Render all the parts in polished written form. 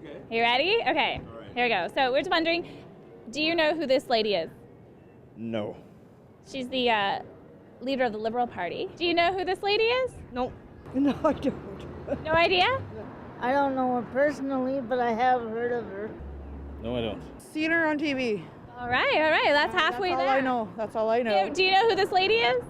Okay. You ready? Okay. All right. Here we go. So we're just wondering, do you know who this lady is? No. She's the leader of the Liberal Party. Do you know who this lady is? Nope. No, I don't. No idea? I don't know her personally, but I have heard of her. No, I don't. Seen her on TV. All right. That's halfway That's all there. I know. That's all I know. Do you know who this lady is?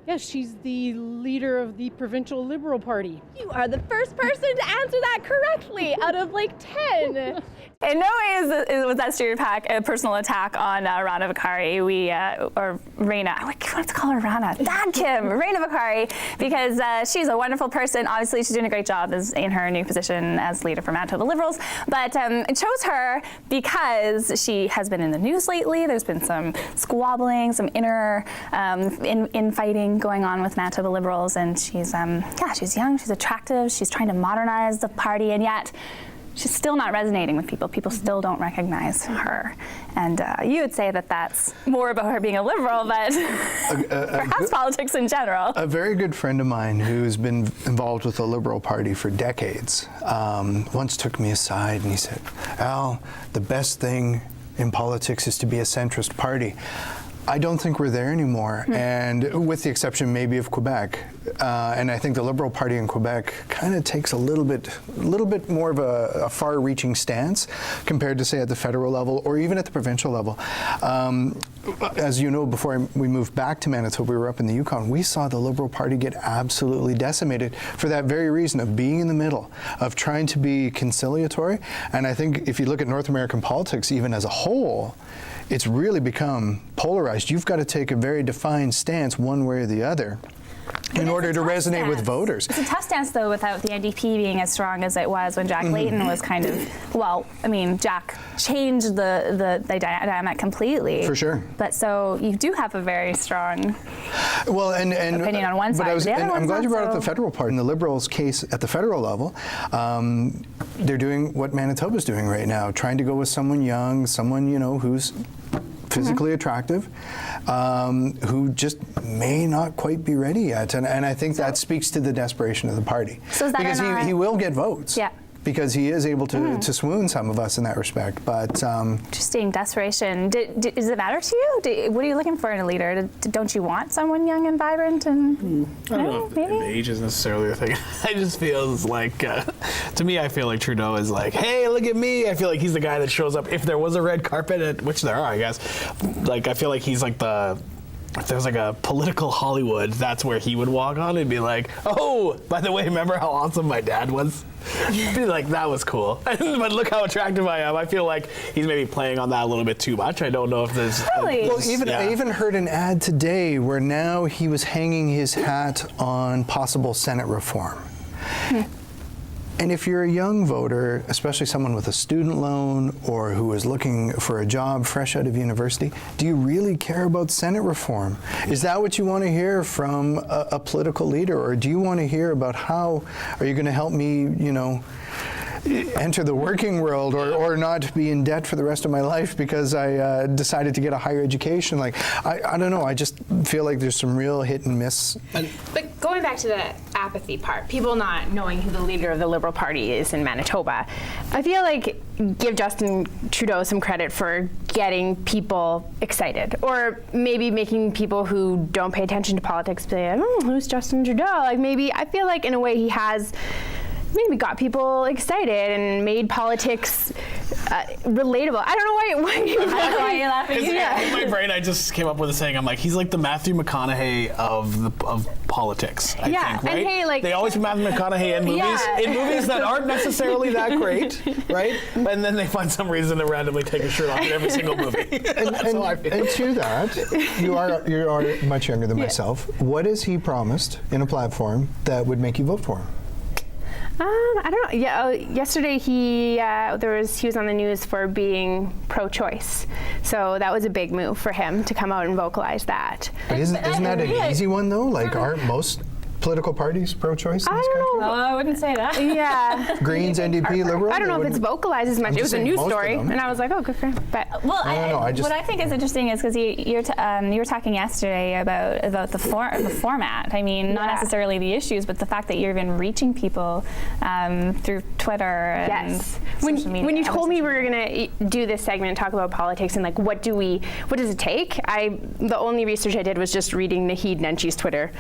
Yes, she's the leader of the Provincial Liberal Party. You are the first person to answer that correctly out of like 10. In no way was that stereotype a personal attack on Rana Vicari. Or Raina. I want to call her Rana. Dad Kim, Raina Vicari, because she's a wonderful person. Obviously, she's doing a great job in her new position as leader for Manitoba Liberals. But it chose her because she has been in the news lately. There's been some squabbling, some inner infighting going on with Manitoba Liberals, and she's young, she's attractive, she's trying to modernize the party, and yet she's still not resonating with people. People still don't recognize her. And you would say that that's more about her being a liberal, but perhaps politics in general. A very good friend of mine who's been involved with the Liberal Party for decades once took me aside and he said, "Al, the best thing in politics is to be a centrist party." I don't think we're there anymore, and with the exception maybe of Quebec. And I think the Liberal Party in Quebec kind of takes a little bit more of a far-reaching stance compared to, say, at the federal level or even at the provincial level. As you know, before we moved back to Manitoba, we were up in the Yukon. We saw the Liberal Party get absolutely decimated for that very reason of being in the middle, of trying to be conciliatory. And I think if you look at North American politics, even as a whole, it's really become polarized. You've got to take a very defined stance one way or the other in order to resonate with voters. It's a tough stance, though, without the NDP being as strong as it was when Jack Layton was kind of, Jack changed the dynamic completely. For sure. But so you do have a very strong opinion on one side. I'm glad you brought up the federal part. In the Liberals' case at the federal level, they're doing what Manitoba's doing right now, trying to go with someone young, someone, who's physically attractive, who just may not quite be ready yet. And I think that speaks to the desperation of the party. So is that because he will get votes. Yeah. Because he is able to swoon some of us in that respect. But interesting, desperation. Does it matter to you? What are you looking for in a leader? Don't you want someone young and vibrant? And I don't know if the age is necessarily a thing. I just feels like, to me, I feel like Trudeau is like, hey, look at me. I feel like he's the guy that shows up if there was a red carpet, which there are, I guess. Like, I feel like he's like if there's like a political Hollywood, that's where he would walk on and be like, oh, by the way, remember how awesome my dad was? Be like, that was cool. But look how attractive I am. I feel like he's maybe playing on that a little bit too much. I don't know if there's... Really? I even heard an ad today where now he was hanging his hat on possible Senate reform. And if you're a young voter, especially someone with a student loan or who is looking for a job fresh out of university, do you really care about Senate reform? Is that what you want to hear from a political leader? Or do you want to hear about how are you going to help me, enter the working world or not be in debt for the rest of my life because I decided to get a higher education? Like, I don't know. I just feel like there's some real hit and miss. But going back to the apathy part, people not knowing who the leader of the Liberal Party is in Manitoba, I feel like give Justin Trudeau some credit for getting people excited, or maybe making people who don't pay attention to politics say, who's Justin Trudeau? Like, maybe I feel like in a way he has maybe got people excited and made politics relatable. I don't know why you're laughing. In my brain, I just came up with a saying. I'm like, he's like the Matthew McConaughey of politics. I think, right? And hey, like, they always put Matthew McConaughey in movies that aren't necessarily that great, right? And then they find some reason to randomly take his shirt off in every single movie. And to that, you are much younger than myself. What has he promised in a platform that would make you vote for him? I don't know. Yeah, yesterday he was on the news for being pro-choice, so that was a big move for him to come out and vocalize that. But isn't that an easy one though? Like, aren't most political parties pro-choice in I this don't country? know. Oh, I wouldn't say that. Yeah. Greens, NDP, Liberal? I don't know if it's vocalized as much. It was a saying news most of story, them. and I was like, oh, good for him. But Well, What I think is interesting is because you were talking yesterday about the format. I mean, not necessarily the issues, but the fact that you're even reaching people through Twitter and social media. When you told me we were going to do this segment and talk about politics and like what does it take? The only research I did was just reading Naheed Nenchi's Twitter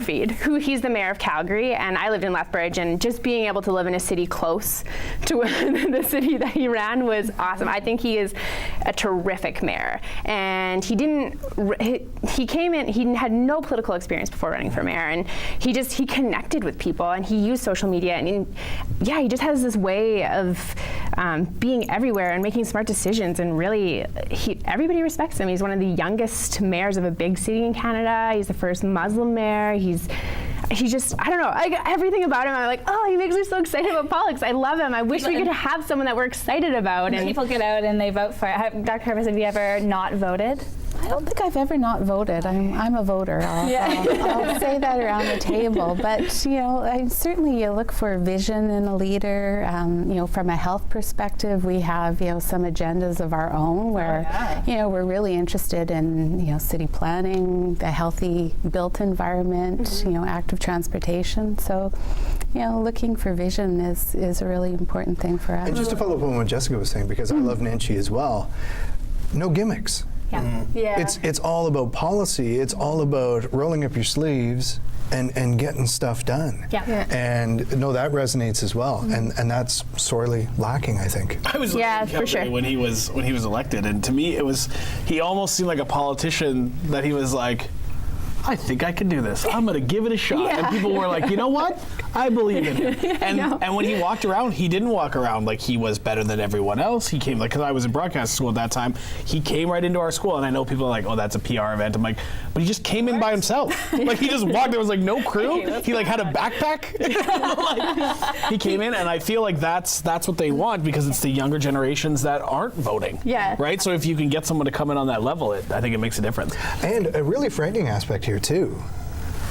feed. He's the mayor of Calgary, and I lived in Lethbridge, and just being able to live in a city close to the city that he ran was awesome. I think he is a terrific mayor, and he came in. He had no political experience before running for mayor, and he connected with people, and he used social media, and he just has this way of being everywhere and making smart decisions, and really everybody respects him. He's one of the youngest mayors of a big city in Canada. He's the first Muslim mayor. He's just, I don't know, everything about him, I'm like, oh, he makes me so excited about politics. I love him. I wish we could have someone that we're excited about. And people get out and they vote for it. Dr. Harvest, have you ever not voted? I don't think I've ever not voted. I'm a voter. I'll say that around the table. But certainly you look for vision in a leader. From a health perspective, we have some agendas of our own where we're really interested in city planning, the healthy built environment, active transportation. So, looking for vision is a really important thing for us. And just to follow up on what Jessica was saying, because I love Nenchi as well, no gimmicks. Yeah. It's all about policy. It's all about rolling up your sleeves and getting stuff done. Yeah. And no, that resonates as well. And that's sorely lacking, I think. I was looking at for sure. when he was elected, and to me he almost seemed like a politician that he was like, I think I can do this. I'm going to give it a shot. Yeah. And people were like, you know what? I believe in him. And when he walked around, he didn't walk around like he was better than everyone else. He came, like, because I was in broadcast school at that time, he came right into our school. And I know people are like, oh, that's a PR event. I'm like, but he just came in by himself. Like, he just walked. There was like no crew. He like had a backpack. He came in, and I feel like that's what they want, because it's the younger generations that aren't voting. Yeah. Right? So if you can get someone to come in on that level, I think it makes a difference. And a really frightening aspect here, too.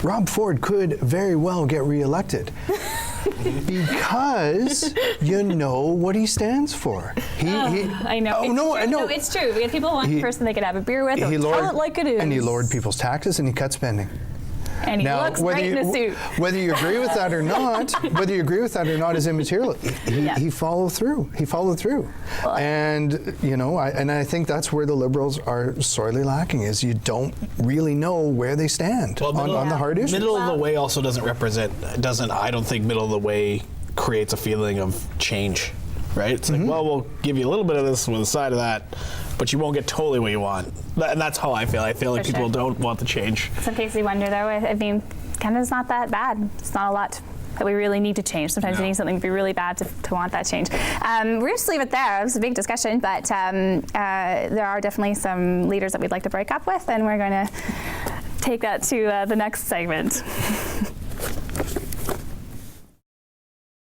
Rob Ford could very well get reelected because you know what he stands for. I know. No, it's true. Because people want the person they could have a beer with, or tell it like it is. And he lowered people's taxes, and he cut spending. And he looks great in a suit. Whether you agree with that or not, is immaterial. He followed through. Well, and I think that's where the Liberals are sorely lacking, is you don't really know where they stand on the hard issues. Middle of the way also I don't think middle of the way creates a feeling of change, right? It's like, well, we'll give you a little bit of this with a side of that, but you won't get totally what you want. And that's how I feel. I feel like people don't want the change. Some cases you wonder, though, I mean, Canada's not that bad. It's not a lot that we really need to change. Sometimes you need something to be really bad to want that change. We're going to leave it there. It was a big discussion, but there are definitely some leaders that we'd like to break up with, and we're going to take that to the next segment.